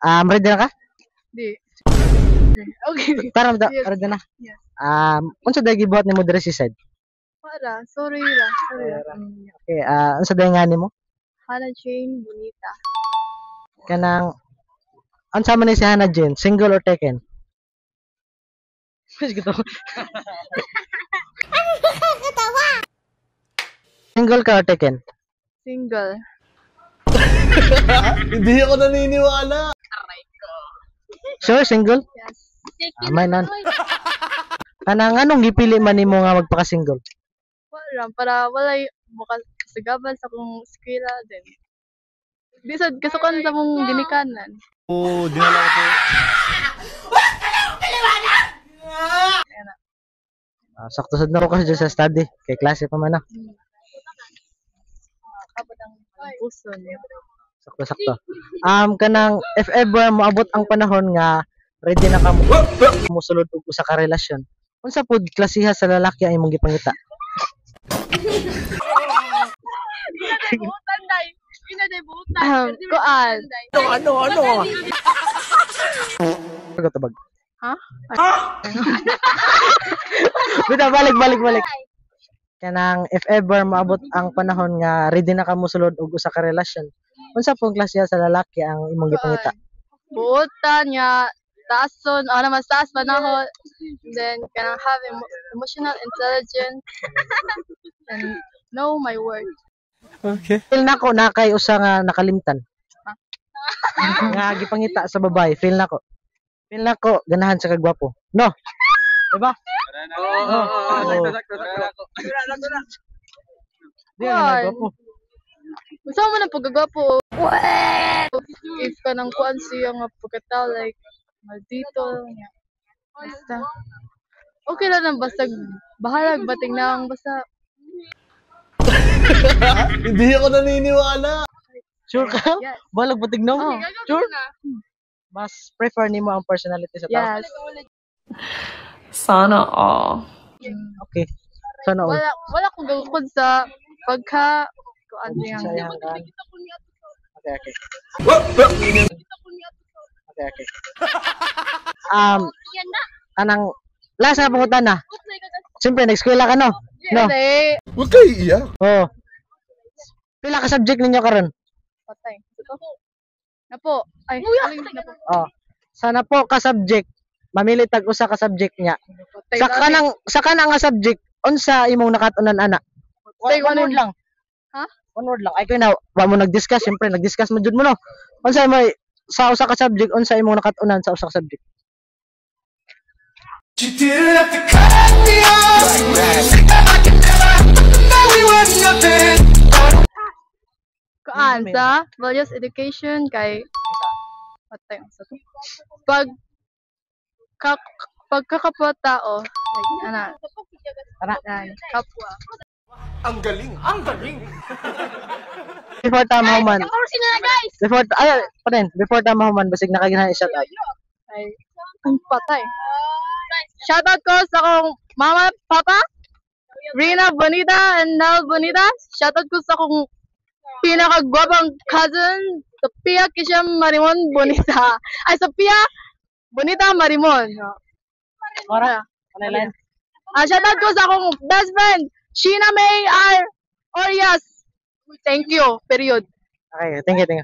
Ready na ka? Di. Okay. Tara, Yes. ready na. Yes. Unsa day gibuhat nimo diri sa side? Para, sorry ra. Sorry ra. Okay, unsa day nga nimo? Hana Jane Bonita. Kanang unsa man ni si Hannah Jane, single or taken? Mas gito. Single ka or taken? Single. Hindi ako naniniwala. Sure, single? Yes. May nan. Kanang anong gipili man nimo nga magpaka-single? Wala, para walay makasagaban sa kong eskwela din. Di sad kasukan sa mong ginikanan. Oo, dinala ko po. Ayan na. Sakto sad na ko kasi dyan sa study. Kay klase pa man na. Kabot ang puso niya. Sakto. Kanang if ever moabot ang panahon nga ready na ka mo sulod og usa ka relasyon. Unsa pud klasiha sa lalaki ang imong gipangita? Butan day. Ina day butan. Kuan. Ano? Tabag. Ha? Bita, balik. Kanang if ever maabot ang panahon nga ready na ka mo sulod og usa ka relasyon. Unsa pud klasiha sa lalaki ang imong gipangita? Butan niya. Taason, mas taas panahon. Then, kanang have emotional intelligence. And know my worth. Okay. Feel nako na kay usa nga nakalimtan. Nga gipangita sa babae, feel nako. Feel nako ganahan sa kagwapo. No. Diba? Di Kuan. gwapo. Gusto mo ng pagkagwapo. If kanang kuan siya nga pagkatao, like, maldito. Basta. Okay lang lang, basta bahalag, bating na basta. Hindi ako naniniwala. Sure ka? Yes. Balag batignaw? Oh. Sure? Mas prefer nimo ang personality sa tao. Yes. Sana all. Okay. Sana all. Wala kong gagukod sa pagka kuan siya. Sayang ka. Okay. Okay. Kanang last na pangutan na. Siyempre, nag-eskwela ka, no? No? Kasi, Huwag kayo iiyak. Oo. Pila ka subject ninyo karon? patay. Napo. Ay, napo. Oh. Sana po ka subject. Mamili tag usa ka subject niya. Patay. Sa kanang nga subject, unsa imong nakatunan ana? Say, One word lang. Ha? One word lang. Ay ko na, wa mo nag-discuss, siyempre nag-discuss mo jud mo no. Unsa mo sa usa ka subject, unsa imong nakatunan sa usa ka subject? You didn't have to cut me off. I can never know we were nothing. Kuan sa values education kay patay ang sa to. Pagkakapwa tao, like ana. Kapwa. Ang galing. Before tama man. Sino na guys? Before tama man basig nakaginahan i-shout out. Ay, ang patay. Shoutout ko sa akong mama, papa, Rina Bonita and Nal Bonita. Shoutout ko sa akong pinakagwapang cousin, Sophia Kisham Marimon Bonita. Ay, Sophia Bonita Marimon. Ora, palayan. Shoutout ko sa akong best friend, Sheena May R. Orias. Thank you. Period. Okay, thank you.